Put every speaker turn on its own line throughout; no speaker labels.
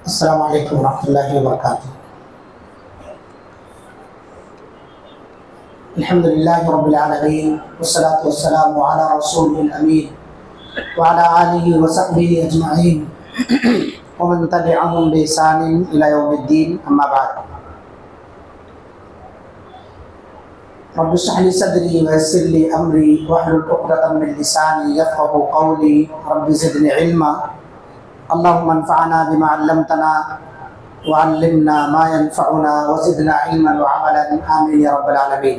अस्सलामु अलैकुम वरहमतुल्लाहि वबरकातुहू। अल्हम्दुलिल्लाहि रब्बिल आलमीन वस्सलातु वस्सलामु अला रसूलिल अमीन व अला आलिहि व सहबिहि अजमईन व मन तबिअहुम बि ihसानिन इला यौमिद्दीन, अम्मा बाद। रब्बि इश्रह ली सदरी व यस्सिर ली अमरी वहलुल उक़दतम मिन लिसानी यफ़क़हू क़ौली रब्बि ज़िदनी इल्मा अल्लाहुम्मा अन्फ़अना बिमा अल्लमतना व अल्लिमना मा यनफ़अुना व ज़िदना इल्मन व अमलन, आमीन या रब्बल आलमीन।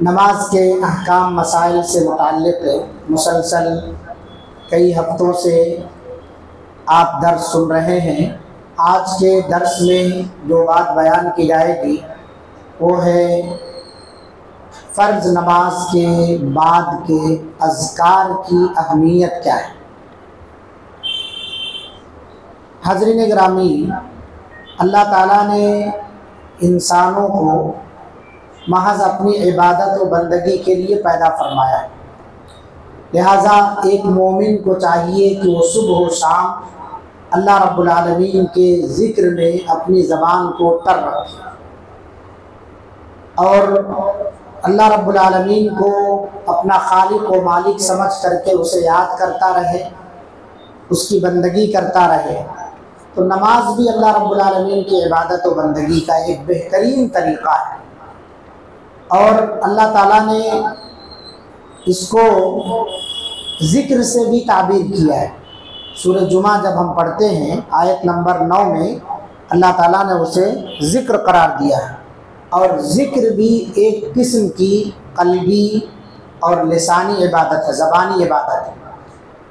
नमाज के अहकाम मसाइल से मुताल्लिक़ मुसलसल कई हफ्तों से आप दर्स सुन रहे हैं। आज के दर्स में जो बात बयान की जाएगी वो है फ़र्ज़ नमाज के बाद के अज़कार की अहमियत क्या है। हज़रीन गिरामी, अल्लाह ताला ने इंसानों को महज अपनी इबादत व बंदगी के लिए पैदा फरमाया है। लिहाजा एक मोमिन को चाहिए कि वो सुबह व शाम अल्लाह रब्बुल आलमीन के ज़िक्र में अपनी ज़बान को तर रखे और अल्लाह रब्बुल आलमीन को अपना खालिक व मालिक समझ करके उसे याद करता रहे, उसकी बंदगी करता रहे। तो नमाज भी अल्लाह रब्बुल आलमीन की इबादत व बंदगी का एक बेहतरीन तरीक़ा है और अल्लाह ताला ने इसको ज़िक्र से भी ताबीर किया है। सूरह जुमा जब हम पढ़ते हैं आयत नंबर 9 में अल्लाह ताला ने उसे ज़िक्र करार दिया है। और ज़िक्र भी एक किस्म की क़ल्बी और लिसानी इबादत है, ज़बानी इबादत है,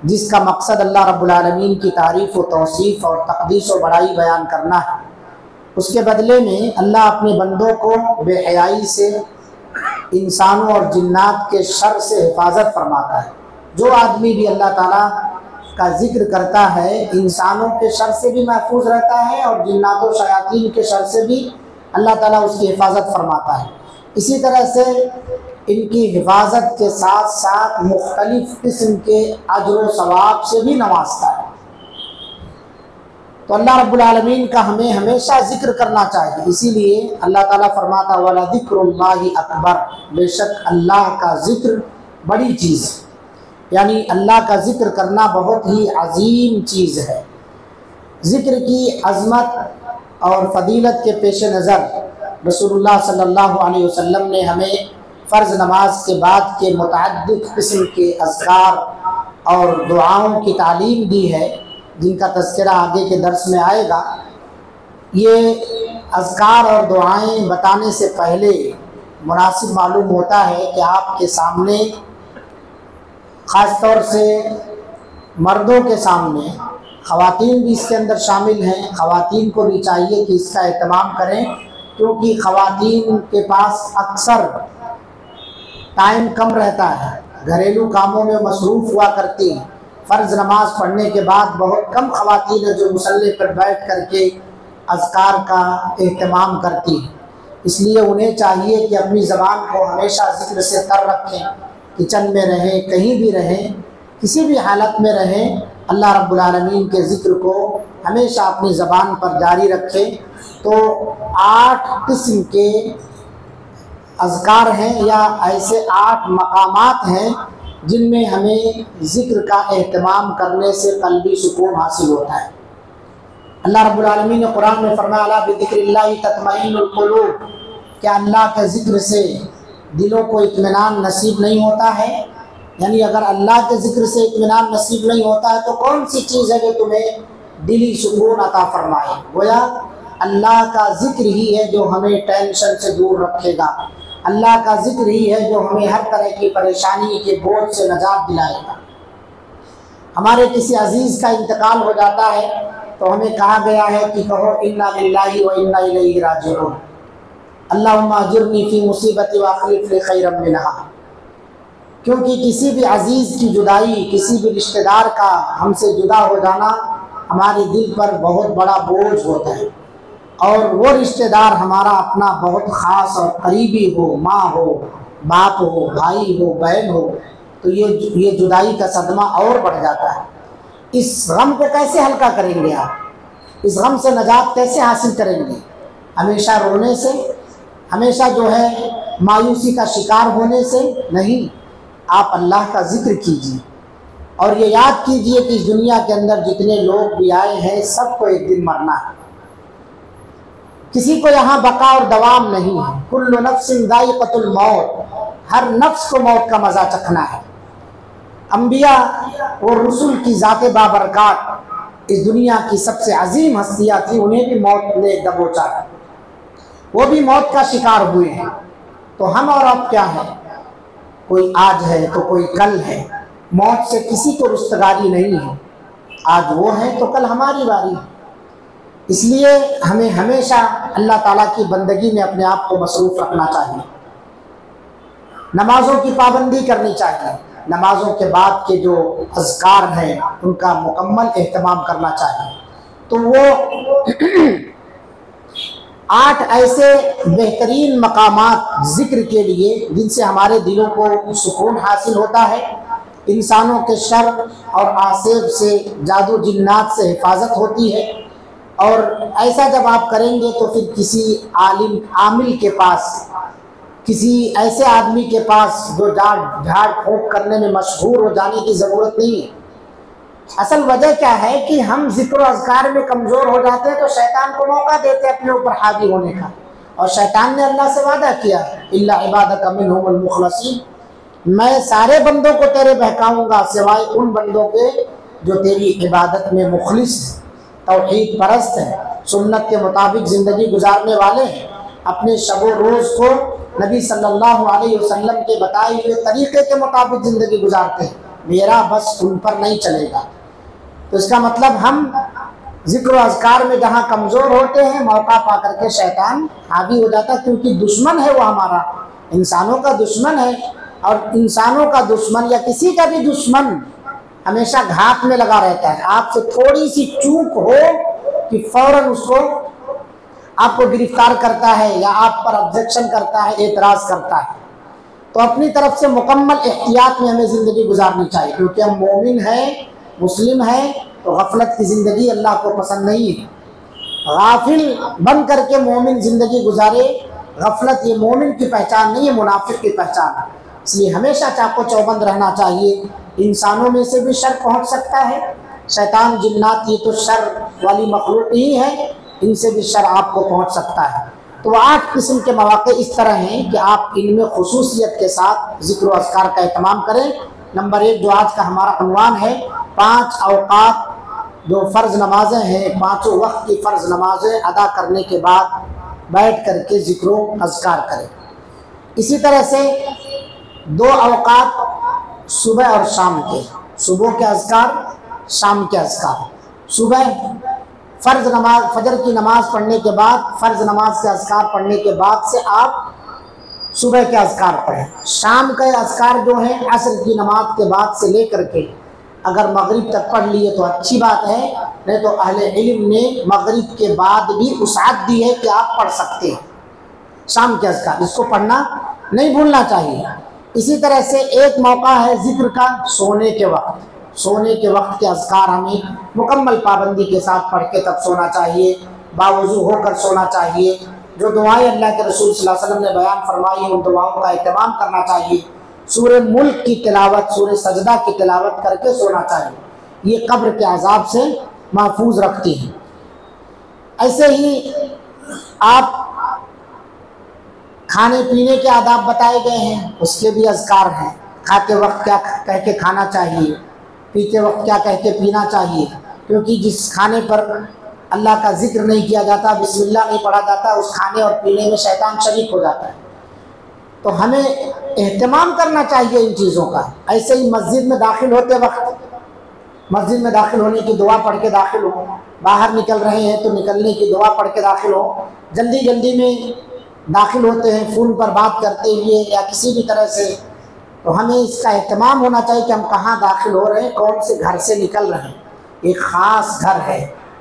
जिसका मकसद अल्लाह रब्बुल आलमीन की तारीफ़ व तौसीफ़ और तक़दीस व बड़ाई बयान करना है। उसके बदले में अल्लाह अपने बंदों को बेहयाई से, इंसानों और जिन्नात के शर से हिफाजत फरमाता है। जो आदमी भी अल्लाह ताला का ज़िक्र करता है इंसानों के शर से भी महफूज रहता है और जिन्नात व शयातीन के शर से भी अल्लाह ताला उसकी हिफाजत फरमाता है। इसी तरह से इनकी हिफाजत के साथ साथ मुख्तलिफ़ किस्म के अज्र व सवाब से भी नवाजता है। तो अल्लाह रब्बुल आलमीन का हमें हमेशा ज़िक्र करना चाहिए। इसीलिए अल्लाह ताला फरमाता वला ज़िक्रुल्लाहि अकबर, बेशक अल्लाह का ज़िक्र बड़ी चीज़ है, यानी अल्लाह का ज़िक्र करना बहुत ही अजीम चीज़ है। ज़िक्र की अज़मत और फ़दीलत के पेश नज़र रसूलुल्लाह सल्लल्लाहु अलैहि वसल्लम ने हमें फ़र्ज़ नमाज के बाद के मुतअद्दिद किस्म के अज़कार और दुआओं की तालीम दी है, जिनका तज़किरा आगे के दर्स में आएगा। ये अज़कार और दुआएं बताने से पहले मुनासिब मालूम होता है कि आपके सामने, ख़ास तौर से मर्दों के सामने, ख़वातीन भी इसके अंदर शामिल हैं, ख़वातीन को भी चाहिए कि इसका एहतमाम करें, क्योंकि ख़वातीन के पास अक्सर टाइम कम रहता है, घरेलू कामों में मसरूफ़ हुआ करती हैं। फ़र्ज़ नमाज पढ़ने के बाद बहुत कम ख़वातीन हैं जो मुसल्ले पर बैठ करके अज़कार का एहतमाम करती हैं। इसलिए उन्हें चाहिए कि अपनी ज़बान को हमेशा ज़िक्र से तर रखें, किचन में रहें, कहीं भी रहें, किसी भी हालत में रहें, अल्लाह रब्बुल आलमीन के ज़िक्र को हमेशा अपनी ज़बान पर जारी रखें। तो 8 किस्म के अज़कार हैं या ऐसे 8 मकामात हैं जिनमें हमें ज़िक्र का एहतमाम करने से क़ल्बी सुकून हासिल होता है। अल्लाह रब्बुल आलमीन ने कुरान में फरमाया अला बिज़िक्रिल्लाहि तत्मइन्नुल क़ुलूब, क्या अल्लाह के ज़िक्र से दिलों को इत्मीनान नसीब नहीं होता है? यानी अगर अल्लाह के ज़िक्र से इत्मीनान नसीब नहीं होता है तो कौन सी चीज़ है जो तुम्हें दिली सुकून अता फरमाए? गोया अल्लाह का ज़िक्र ही है जो हमें टेंशन से दूर रखेगा, अल्लाह का ज़िक्र ही है जो हमें हर तरह की परेशानी के बोझ से निजात दिलाएगा। हमारे किसी अजीज़ का इंतकाल हो जाता है तो हमें कहा गया है कि कहो इन्ना लिल्लाहि व इन्ना इलैहि राजिऊन, अल्लाहुम्मा अजिरनी फ़ी मुसीबती व अख़लिफ़ ली खैरम मिनहा। क्योंकि किसी भी अजीज़ की जुदाई, किसी भी रिश्तेदार का हमसे जुदा हो जाना हमारे दिल पर बहुत बड़ा बोझ होता है और वो रिश्तेदार हमारा अपना बहुत ख़ास और करीबी हो, माँ हो, बाप हो, भाई हो, बहन हो, तो ये जुदाई का सदमा और बढ़ जाता है। इस गम को कैसे हल्का करेंगे आप? इस गम से नजात कैसे हासिल करेंगे? हमेशा रोने से, हमेशा जो है मायूसी का शिकार होने से नहीं। आप अल्लाह का जिक्र कीजिए और ये याद कीजिए कि इस दुनिया के अंदर जितने लोग भी आए हैं सबको एक दिन मरना है। किसी को यहाँ बका और दवाम नहीं है। कुल्लु नफ्सिन दाइक़तुल मौत, हर नफ्स को मौत का मज़ा चखना है। अंबिया और रसूल की ज़ाते बाबरकात इस दुनिया की सबसे अजीम हस्तियाँ थी, उन्हें भी मौत ने दबोचा, वो भी मौत का शिकार हुए हैं। तो हम और अब क्या है? कोई आज है तो कोई कल है। मौत से किसी को रुस्तगारी नहीं है। आज वो है तो कल हमारी बारी है। इसलिए हमें हमेशा अल्लाह ताला की बंदगी में अपने आप को मसरूफ़ रखना चाहिए। नमाज़ों की पाबंदी करनी चाहिए। नमाज़ों के बाद के जो अज़कार हैं उनका मुकम्मल एहतमाम करना चाहिए। तो वो 8 ऐसे बेहतरीन मकामात ज़िक्र के लिए जिनसे हमारे दिलों को सुकून हासिल होता है, इंसानों के शर और आसेब से, जादू जिन्नात से हिफाजत होती है। और ऐसा जब आप करेंगे तो फिर किसी आलिम आमिल के पास, किसी ऐसे आदमी के पास जो झाड़ फूंक करने में मशहूर हो जाने की ज़रूरत नहीं है। असल वजह क्या है कि हम ज़िक्र अज़कार में कमज़ोर हो जाते हैं तो शैतान को मौका देते हैं अपने ऊपर हावी होने का। और शैतान ने अल्लाह से वादा किया, इल्ला इबादक मिनहुमुल मुखलसीन, मैं सारे बंदों को तेरे बहकाऊँगा सिवाय उन बंदों के जो तेरी इबादत में मुखलिस, तौहीद परस्त हैं, सुन्नत के मुताबिक ज़िंदगी गुजारने वाले हैं, अपने शब रोज़ को नबी सल्लल्लाहु अलैहि वसल्लम के बताए हुए तरीक़े के मुताबिक ज़िंदगी गुजारते हैं। मेरा बस उन पर नहीं चलेगा। तो इसका मतलब हम ज़िक्र अज़कार में जहाँ कमज़ोर होते हैं, मौका पा करके शैतान हावी हो जाता है, क्योंकि दुश्मन है वो हमारा, इंसानों का दुश्मन है। और इंसानों का दुश्मन या किसी का भी दुश्मन हमेशा घात में लगा रहता है। आपसे थोड़ी सी चूक हो कि फ़ौरन उसको आपको गिरफ्तार करता है या आप पर ऑब्जेक्शन करता है, एतराज़ करता है। तो अपनी तरफ से मुकम्मल एहतियात में हमें ज़िंदगी गुजारनी चाहिए, क्योंकि हम मोमिन हैं, मुस्लिम हैं। तो गफलत की ज़िंदगी अल्लाह को पसंद नहीं है। गाफिल बन करके मोमिन ज़िंदगी गुजारे, गफलत ये मोमिन की पहचान नहीं है, मुनाफिक की पहचान है। इसलिए हमेशा चाको चौबंद रहना चाहिए। इंसानों में से भी शर पहुँच सकता है, शैतान जिन्नात ये तो शर वाली मखलूक ही है, इनसे भी शर आपको पहुँच सकता है। तो 8 किस्म के मौक़े इस तरह हैं कि आप इनमें खुसूसियत के साथ ज़िक्र अज़कार का एहतमाम करें। नंबर 1 जो आज का हमारा उन्वान है, 5 औक़ात जो फ़र्ज़ नमाज़ें हैं, 5 वक्त की फ़र्ज़ नमाज़ें अदा करने के बाद बैठ कर के ज़िक्र अज़कार करें। इसी तरह से 2 औक़ात सुबह और शाम के, सुबह के अज़कार, शाम के अज़कार। सुबह फ़र्ज़ नमाज, फजर की नमाज़ पढ़ने के बाद, फ़र्ज़ नमाज के अज़कार पढ़ने के बाद से आप सुबह के अज़कार पढ़ें। शाम के अज़कार जो हैं असर की नमाज के बाद से लेकर के अगर मगरिब तक पढ़ लिए तो अच्छी बात है, नहीं तो अहले इल्म ने मगरिब के बाद भी उसात दी है कि आप पढ़ सकते हैं शाम के अज़कार, इसको पढ़ना नहीं भूलना चाहिए। इसी तरह से एक मौका है ज़िक्र का, सोने के वक्त। सोने के वक्त के अज़कार हमें मुकम्मल पाबंदी के साथ पढ़ के तब सोना चाहिए, बावुज़ू होकर सोना चाहिए। जो दुआएं अल्लाह के रसूल सल्लल्लाहु अलैहि वसल्लम ने बयान फरमाई हैं उन दुआओं का एहतमाम करना चाहिए। सूरह मुल्क की तिलावत, सूरह सजदा की तिलावत करके सोना चाहिए। ये कब्र के अज़ाब से महफूज रखती है। ऐसे ही आप खाने पीने के आदाब बताए गए हैं, उसके भी अज़कार हैं। खाते वक्त क्या कह के खाना चाहिए, पीते वक्त क्या कह के पीना चाहिए, क्योंकि जिस खाने पर अल्लाह का जिक्र नहीं किया जाता, बिस्मिल्लाह नहीं पढ़ा जाता, उस खाने और पीने में शैतान शरीक हो जाता है। तो हमें एहतमाम करना चाहिए इन चीज़ों का। ऐसे ही मस्जिद में दाखिल होते वक्त, मस्जिद में दाखिल होने की दुआ पढ़ के दाखिल हो, बाहर निकल रहे हैं तो निकलने की दुआ पढ़ के दाखिल हो। जल्दी जल्दी में दाखिल होते हैं फ़ोन पर बात करते हुए या किसी भी तरह से, तो हमें इसका एहतमाम होना चाहिए कि हम कहाँ दाखिल हो रहे हैं, कौन से घर से निकल रहे हैं। एक ख़ास घर है,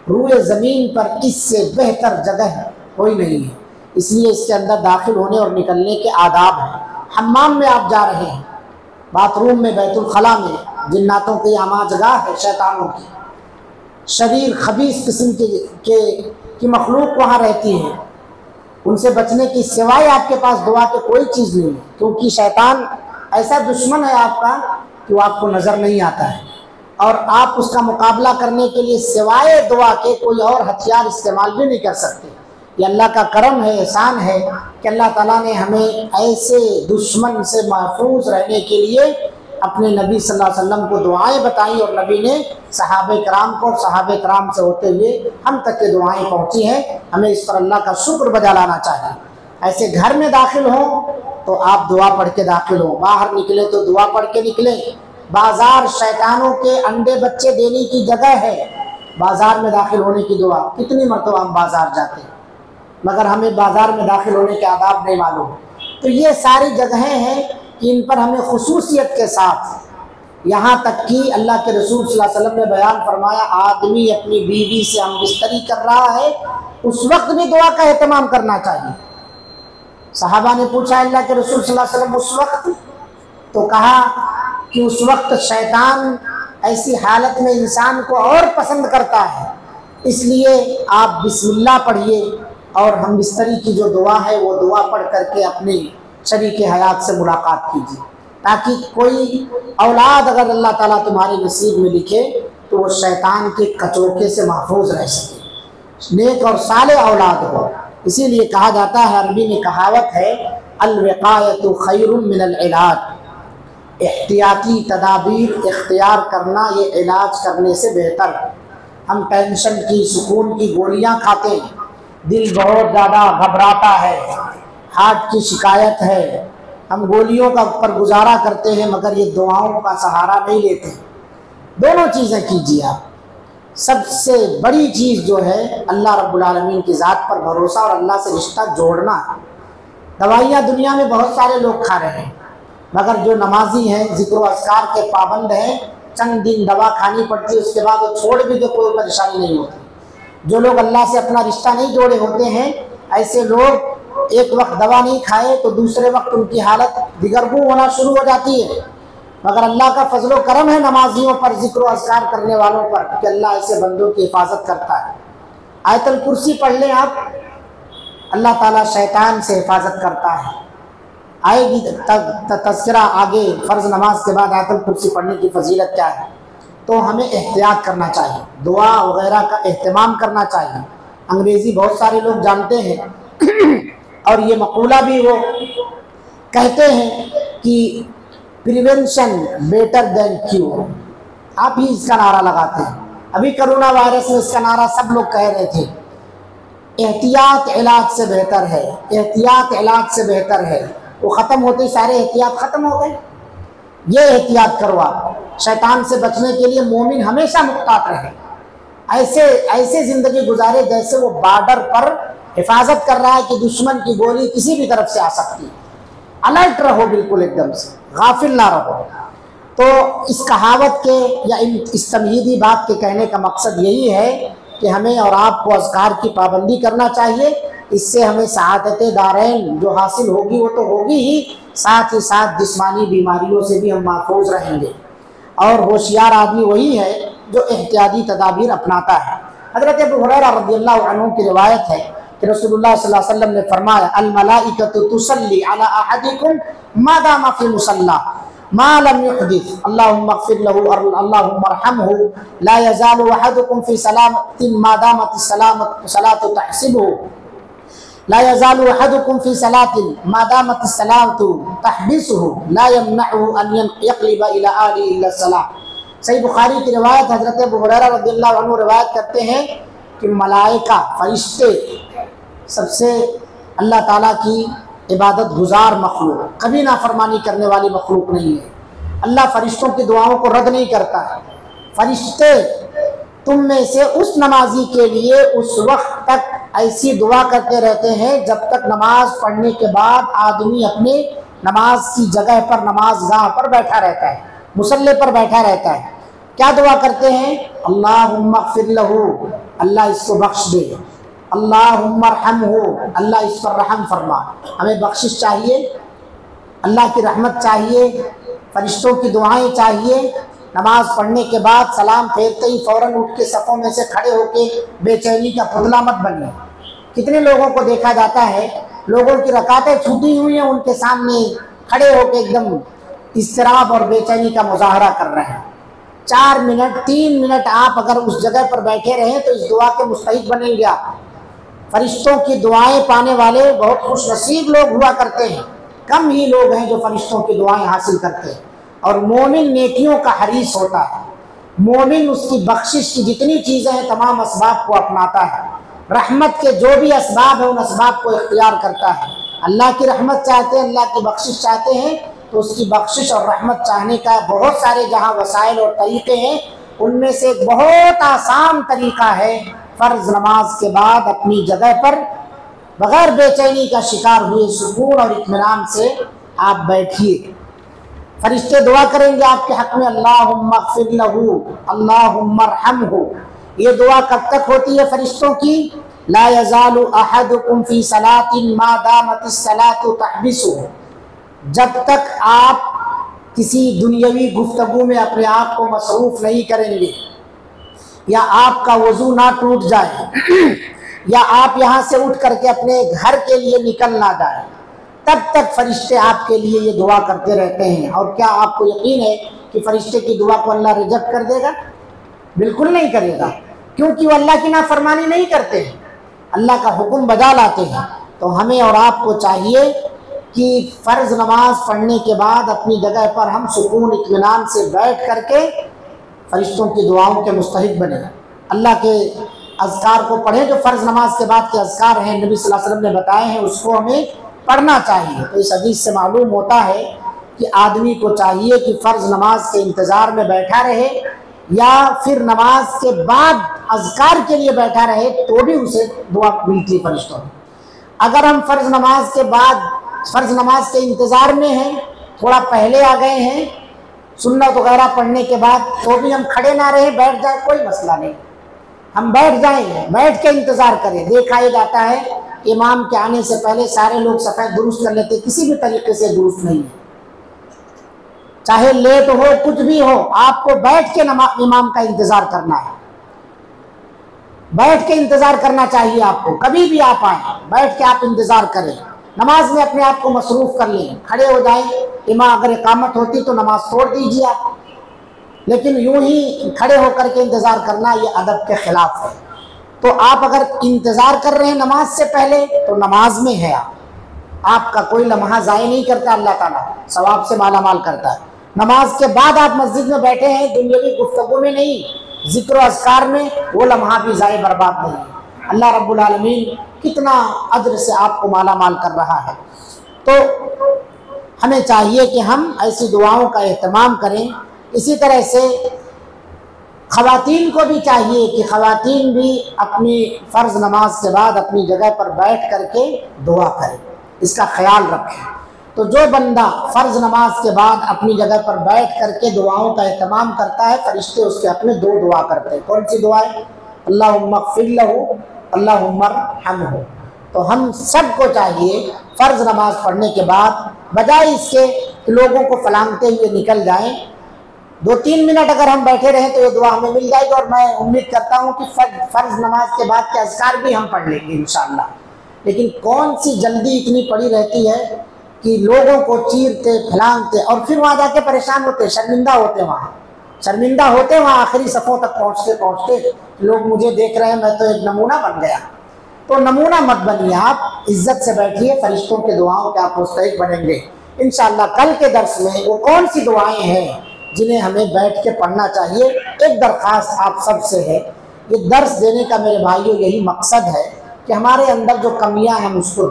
रूए ज़मीन पर इससे बेहतर जगह कोई नहीं है, इसलिए इसके अंदर दाखिल होने और निकलने के आदाब हैं। हम्माम में आप जा रहे हैं, बाथरूम में, बैतुल खला में, जिन्नातों की आमाजगाह है, शैतानों की, शरीर खबीस किस्म की मखलूक वहाँ रहती है, उनसे बचने की सिवाय आपके पास दुआ के कोई चीज़ नहीं है, क्योंकि शैतान ऐसा दुश्मन है आपका कि वो आपको नज़र नहीं आता है और आप उसका मुकाबला करने के लिए सिवाय दुआ के कोई और हथियार इस्तेमाल भी नहीं कर सकते। ये अल्लाह का करम है, एहसान है कि अल्लाह ताला ने हमें ऐसे दुश्मन से महफूज रहने के लिए अपने नबी सल्लल्लाहु अलैहि वसल्लम को दुआएं बताई और नबी ने सहाबे कराम को, सहाबे कराम से होते हुए हम तक के दुआएं पहुंची हैं। हमें इस पर अल्लाह का शुक्र बजा लाना चाहिए। ऐसे घर में दाखिल हो तो आप दुआ पढ़ के दाखिल हो, बाहर निकले तो दुआ पढ़ के निकले। बाजार शैतानों के अंडे बच्चे देने की जगह है, बाजार में दाखिल होने की दुआ। कितनी मरतबा हम बाजार जाते हैं मगर हमें बाजार में दाखिल होने के आदाब नहीं मालूम। तो ये सारी जगहें हैं कि इन पर हमें खुसूसियत के साथ, यहाँ तक कि अल्लाह के रसूल सल्लल्लाहु अलैहि वसल्लम ने बयान फरमाया, आदमी अपनी बीवी से हमबिस्तरी कर रहा है उस वक्त भी दुआ का एहतमाम करना चाहिए। सहाबा ने पूछा अल्लाह के रसूल सल्लल्लाहु अलैहि वसल्लम उस वक्त, तो कहा कि उस वक्त शैतान ऐसी हालत में इंसान को और पसंद करता है, इसलिए आप बिस्मिल्लाह पढ़िए और हमबिस्तरी की जो दुआ है वो दुआ पढ़ करके अपनी शरीके हयात से मुलाकात कीजिए, ताकि कोई औलाद अगर अल्लाह ताला तुम्हारे नसीब में लिखे तो वो शैतान के कचोके से महफूज रह सके, नेक और साले औलाद हो। इसीलिए कहा जाता है, अरबी में कहावत है, अल-विक़ायतु खैरुम मिनल इलाज, एहतियाती तदाबीर इख्तियार करना ये इलाज करने से बेहतर। हम टेंशन की, सुकून की गोलियां खाते हैं, दिल बहुत ज़्यादा घबराता है, हार्ट की शिकायत है, हम गोलियों का ऊपर गुजारा करते हैं मगर ये दुआओं का सहारा नहीं लेते। दोनों चीज़ें कीजिए आप। सबसे बड़ी चीज़ जो है अल्लाह रब्बुल आलमीन की ज़ात पर भरोसा और अल्लाह से रिश्ता जोड़ना। दवाइयाँ दुनिया में बहुत सारे लोग खा रहे हैं मगर जो नमाजी हैं, ज़िक्र व अस्कार के पाबंद हैं, चंद दिन दवा खानी पड़ती है, उसके बाद वो छोड़ भी तो कोई परेशानी नहीं होती। जो लोग अल्लाह से अपना रिश्ता नहीं जोड़े होते हैं, ऐसे लोग एक वक्त दवा नहीं खाए तो दूसरे वक्त उनकी हालत दिगरगू होना शुरू हो जाती है। मगर अल्लाह का फजलो करम है नमाजियों पर, ज़िक्र व अस्कार करने वालों पर, कि अल्लाह ऐसे बंदों की हिफाजत करता है। आयतुल कुर्सी पढ़ लें आप, अल्लाह ताला शैतान से हिफाजत करता है। आएगी तज़किरा आगे, फ़र्ज़ नमाज के बाद आयतुल कुर्सी पढ़ने की फजीलत क्या है। तो हमें एहतियात करना चाहिए, दुआ वगैरह का एहतमाम करना चाहिए। अंग्रेज़ी बहुत सारे लोग जानते हैं और ये मक़ूला भी वो कहते हैं कि प्रिवेंशन बेटर देन क्यूर, आप ही इसका नारा लगाते हैं। अभी कोरोना वायरस में इसका नारा सब लोग कह रहे थे, एहतियात इलाज से बेहतर है, एहतियात इलाज से बेहतर है। वो ख़त्म होते ही सारे एहतियात ख़त्म हो गए। ये एहतियात करो आप, शैतान से बचने के लिए मोमिन हमेशा मुख्तात रहे, ऐसे ज़िंदगी गुजारे जैसे वो बॉर्डर पर हिफाजत कर रहा है कि दुश्मन की गोली किसी भी तरफ से आ सकती है। अलर्ट रहो, बिल्कुल एकदम से गाफिल ना रहो। तो इस कहावत के या इस तमहीदी बात के कहने का मकसद यही है कि हमें और आपको अज़कार की पाबंदी करना चाहिए। इससे हमें सआदत दारैन जो हासिल होगी वो तो होगी ही, साथ ही साथ जिस्मानी बीमारियों से भी हम महफूज रहेंगे। और होशियार आदमी वही है जो एहतियाती तदाबीर अपनाता है। हज़रत अबू हुरैरा रज़ियल्लाहु अन्हु की रिवायत है कि रसूलुल्लाह सल्लल्लाहु अलैहि वसल्लम ने फरमाया, अल मलाइकतु तुसल्ली अला अहदिकुम मा दामा फी मुसल्ला मा लम युहदिस अल्लाहुम्मा अग़फिर लहू अल्लाहुम्मा अरहमहु ला यज़ालु अहदुकुम फी सलामतिन मा दामत सलातु तहसिबुहु ला यज़ालु अहदुकुम फी सलातिन मा दामत सलातु तहबिसुहु ला यमनअहु अन यक़लिबा इला आलिही इल्ला सलाह। सही बुखारी की रिवायत, हज़रत अबू हुरैरा रज़ियल्लाहु अन्हु रिवायत करते हैं कि मलाइका फरिश्ते सबसे अल्लाह ताला की इबादत गुजार मखलूक, कभी नाफरमानी करने वाली मखलूक नहीं है। अल्लाह फरिश्तों की दुआओं को रद्द नहीं करता है। फरिश्ते तुम में से उस नमाजी के लिए उस वक्त तक ऐसी दुआ करते रहते हैं जब तक नमाज पढ़ने के बाद आदमी अपने नमाज की जगह पर, नमाज गाह पर बैठा रहता है, मुसल्ले पर बैठा रहता है। क्या दुआ करते हैं? अल्लाहुम्मा अग़फिर लहू, अल्लाह इसको बख्श दे, अल्लाहुम्मा अरहमहु, अल्लाह इस पर रहम फरमा। हमें बख्शिश चाहिए, अल्लाह की रहमत चाहिए, फरिश्तों की दुआएं चाहिए। नमाज पढ़ने के बाद सलाम फेरते ही फ़ौरन उठ के सफ़ों में से खड़े होके बेचैनी का पुतला मत बनिए। कितने लोगों को देखा जाता है, लोगों की रकातें छूटी हुई हैं, उनके सामने खड़े होके एकदम इज़्तिराब और बेचैनी का मुजाहरा कर रहे हैं। 4 मिनट 3 मिनट आप अगर उस जगह पर बैठे रहें तो इस दुआ के मुस्तहिक बनेंगे आप। फरिश्तों की दुआएं पाने वाले बहुत खुशनसीब लोग हुआ करते हैं, कम ही लोग हैं जो फरिश्तों की दुआएं हासिल करते हैं। और मोमिन नेकियों का हरीस होता है, मोमिन उसकी बख्शिश की जितनी चीज़ें हैं तमाम असबाब को अपनाता है, रहमत के जो भी असबाब है उन असबाब को इख्तियार करता है। अल्लाह की रहमत चाहते हैं, अल्लाह की बख्शिश चाहते हैं तो उसकी बख्शिश और रहमत चाहने का बहुत सारे जहाँ वसाइल और तरीक़े हैं, उनमें से एक बहुत आसान तरीक़ा है फ़र्ज़ नमाज के बाद अपनी जगह पर बग़ैर बेचैनी का शिकार हुए सुकून और इत्मीनान से आप बैठिए। फरिश्ते दुआ करेंगे आपके हक़ में, अल्लाहुम्मा ग़फ़िर लहू अल्लाहुम्मा अर्हमहू। ये दुआ कब तक होती है फरिश्तों की? ला यज़ालु अहदुकुम फ़ी सलातिन मा दामतिस सलातु तहबिसुहु। जब तक आप किसी दुनियावी गुफ्तगू में अपने आप को मसरूफ़ नहीं करेंगे, या आपका वज़ू ना टूट जाए, या आप यहाँ से उठ करके अपने घर के लिए निकल ना जाए, तब तक फरिश्ते आपके लिए ये दुआ करते रहते हैं। और क्या आपको यकीन है कि फरिश्ते की दुआ को अल्लाह रिजेक्ट कर देगा? बिल्कुल नहीं करेगा, क्योंकि वो अल्लाह की नाफरमानी नहीं करते हैं, अल्लाह का हुक्म बजा लाते हैं। तो हमें और आपको चाहिए कि फ़र्ज़ नमाज पढ़ने के बाद अपनी जगह पर हम सुकून इत्मीनान से बैठ करके फरिश्तों की दुआओं के मुस्तहिक बने, अल्लाह के अज़कार को पढ़ें जो फ़र्ज़ नमाज के बाद के अज़कार हैं, नबी सल्लल्लाहु अलैहि वसल्लम ने बताए हैं, उसको हमें पढ़ना चाहिए। तो इस हदीस से मालूम होता है कि आदमी को चाहिए कि फ़र्ज़ नमाज के इंतज़ार में बैठा रहे या फिर नमाज के बाद अज़कार के लिए बैठा रहे तो भी उसे दुआ मिलती है फरिश्तों में। अगर हम फ़र्ज़ नमाज के बाद फ़र्ज़ नमाज के इंतज़ार में हैं, थोड़ा पहले आ गए हैं सुन्नत वगैरह पढ़ने के बाद, तो भी हम खड़े ना रहे, बैठ जाए, कोई मसला नहीं, हम बैठ जाएंगे, बैठ के इंतज़ार करें। देखा ही जाता है इमाम के आने से पहले सारे लोग सफ़ेद दुरुस्त कर लेते, किसी भी तरीके से दुरुस्त नहीं है, चाहे लेट हो कुछ भी हो, आपको बैठ के इमाम का इंतज़ार करना है, बैठ के इंतज़ार करना चाहिए आपको। कभी भी आप आए बैठ के आप इंतज़ार करें, नमाज में अपने आप को मसरूफ़ कर लें, खड़े हो जाएं। इमाम अगर इकामत होती तो नमाज छोड़ दीजिए आप, लेकिन यूं ही खड़े होकर के इंतज़ार करना ये अदब के ख़िलाफ़ है। तो आप अगर इंतज़ार कर रहे हैं नमाज से पहले तो नमाज में है, आपका कोई लम्हा ज़ाय नहीं करता, अल्लाह ताला सवाब से माला माल करता है। नमाज के बाद आप मस्जिद में बैठे हैं, दुनियावी गुफ्तगू में नहीं, ज़िक्र अज़कार में, वो लम्हा भी ज़ाय बर्बाद नहीं है। अल्लाह रब्बुल आलमीन कितना अज्र से आपको माला माल कर रहा है। तो हमें चाहिए कि हम ऐसी दुआओं का एहतमाम करें। इसी तरह से ख़वातीन को भी चाहिए कि ख़वातीन भी अपनी फ़र्ज़ नमाज के बाद अपनी जगह पर बैठ करके दुआ करें, इसका ख्याल रखें। तो जो बंदा फ़र्ज़ नमाज के बाद अपनी जगह पर बैठ करके दुआओं का एहतमाम करता है, फरिश्ते उसके अपने 2 दुआ करते हैं। कौन सी दुआएं? अल्लाहुम्मा ग़फ़िर लहू अल्लाहुम्मा अर्हमहू। तो हम सबको चाहिए फ़र्ज़ नमाज पढ़ने के बाद बजाय इसके कि लोगों को फलांगते हुए निकल जाएं, 2-3 मिनट अगर हम बैठे रहें तो ये दुआ हमें मिल जाएगी। और मैं उम्मीद करता हूँ कि फ़र्ज़ नमाज के बाद के अज़कार भी हम पढ़ लेंगे इंशाअल्लाह। लेकिन कौन सी जल्दी इतनी पड़ी रहती है कि लोगों को चीरते फलांगते और फिर वहाँ जाके परेशान होते, शर्मिंदा होते, वहाँ आखिरी सफ़ों तक पहुँचते पहुँचते लोग मुझे देख रहे हैं, मैं तो एक नमूना बन गया। तो नमूना मत बनिए, आप इज़्ज़त से बैठिए, फरिश्तों के दुआओं के आप मुस्तहिक बनेंगे इंशाअल्लाह। कल के दर्स में वो कौन सी दुआएं हैं जिन्हें हमें बैठ के पढ़ना चाहिए। एक दरख्वास्त आप सब से है, ये दर्स देने का मेरे भाइयों यही मकसद है कि हमारे अंदर जो कमियां हैं हम उसको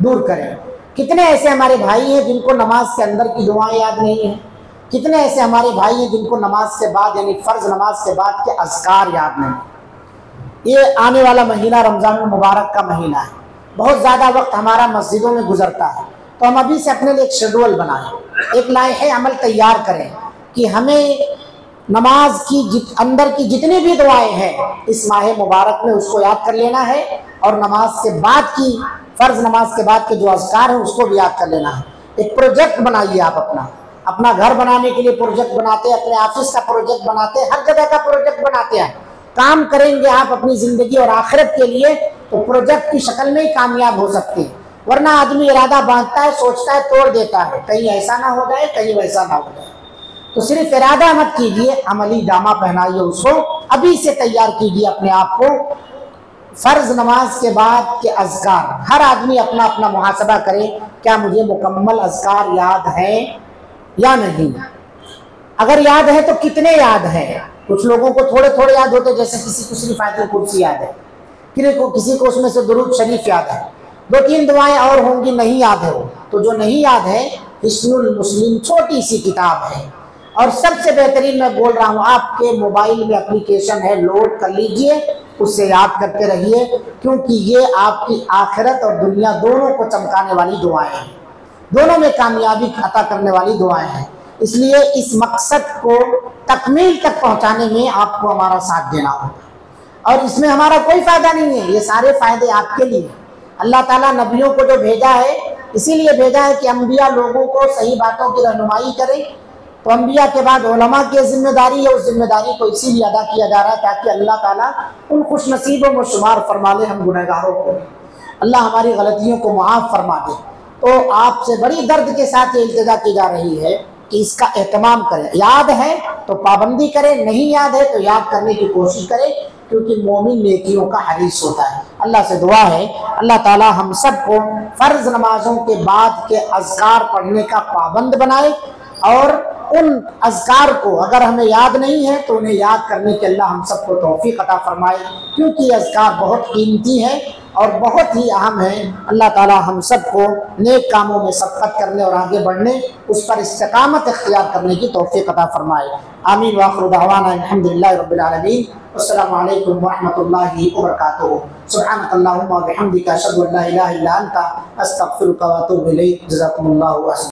दूर करें। कितने ऐसे हमारे भाई हैं जिनको नमाज के अंदर की दुआएं याद नहीं हैं, कितने ऐसे हमारे भाई हैं जिनको नमाज के बाद यानी फ़र्ज़ नमाज के बाद के अज़कार याद नहीं। ये आने वाला महीना रमज़ान मुबारक का महीना है, बहुत ज़्यादा वक्त हमारा मस्जिदों में गुजरता है, तो हम अभी से अपने लिए एक शेड्यूल बनाएं, एक लाइहे अमल तैयार करें कि हमें नमाज की अंदर की जितनी भी दुआएं हैं इस माह मुबारक में उसको याद कर लेना है, और नमाज के बाद की फ़र्ज़ नमाज के बाद के जो अज़कार हैं उसको भी याद कर लेना है। एक प्रोजेक्ट बनाइए आप अपना घर बनाने के लिए प्रोजेक्ट बनाते, अपने ऑफिस का प्रोजेक्ट बनाते, हर जगह का प्रोजेक्ट बनाते हैं। काम करेंगे आप अपनी जिंदगी और आखिरत के लिए तो प्रोजेक्ट की शक्ल में ही कामयाब हो सकते हैं, वरना आदमी इरादा बांधता है, सोचता है, तोड़ देता है, कहीं ऐसा ना हो जाए, कहीं वैसा ना हो जाए। तो सिर्फ इरादा मत कीजिए, अमली जामा पहनाइए उसको, अभी से तैयार कीजिए अपने आप को। फर्ज नमाज के बाद के अज़कार, हर आदमी अपना अपना मुहासबा करे, क्या मुझे मुकम्मल अज़कार याद है या नहीं। अगर याद है तो कितने याद है। कुछ लोगों को थोड़े थोड़े याद होते, जैसे किसी को सिर्फ आयतुल कुर्सी याद है, किसी को उसमें से दुरूद शरीफ याद है, 2-3 दुआएं और होंगी नहीं याद है वो। तो जो नहीं याद है, हिस्नुल मुस्लिम छोटी सी किताब है, और सबसे बेहतरीन मैं बोल रहा हूँ, आपके मोबाइल में एप्लीकेशन है, लोड कर लीजिए, उससे याद करते रहिए, क्योंकि ये आपकी आखिरत और दुनिया दोनों को चमकाने वाली दुआएं हैं, दोनों में कामयाबी अता करने वाली दुआएं हैं। इसलिए इस मकसद को तकमील तक पहुंचाने में आपको हमारा साथ देना होगा, और इसमें हमारा कोई फायदा नहीं है, ये सारे फायदे आपके लिए। अल्लाह ताला नबियों को जो भेजा है, इसीलिए भेजा है कि अंबिया लोगों को सही बातों की रहनुमाई करें। तो अंबिया के बाद उलमा की जिम्मेदारी है, उस जिम्मेदारी को इसीलिए अदा किया जा रहा है ताकि अल्लाह ताला उन खुशनसीबों में शुमार फरमा ले हम गुनहगारों को, अल्लाह हमारी गलतियों को मुआफ़ फरमा दे। तो आपसे बड़ी दर्द के साथ ये इल्तिजा की जा रही है कि इसका एहतमाम करें, याद है तो पाबंदी करें, नहीं याद है तो याद करने की कोशिश करें, क्योंकि मोमिन नेकियों का हरीस होता है। अल्लाह से दुआ है अल्लाह ताला हम सबको फ़र्ज नमाजों के बाद के अज़कार पढ़ने का पाबंद बनाए, और उन अज़कार को अगर हमें याद नहीं है तो उन्हें याद करने के अल्लाह हम सबको तौफ़ीक़ अता फरमाए, क्योंकि अज़कार बहुत कीमती है और बहुत ही अहम है। अल्लाह ताला हम सबको नेक कामों में सबकत करने और आगे बढ़ने, उस पर इस्तिक़ामत इख्तियार करने की तौफ़ीक़ अता फरमाए। आमीन व आखिरु दअवाना अल्हम्दुलिल्लाहि रब्बिल आलमीन। अस्सलामु अलैकुम व रहमतुल्लाहि व बरकातुहू। सुब्हानकल्लाहुम्मा व बिहम्दिका अशहदु अन ला इलाहा इल्ला अंता अस्तगफिरुका व अतूबु इलैक। जज़ाकुमुल्लाहु।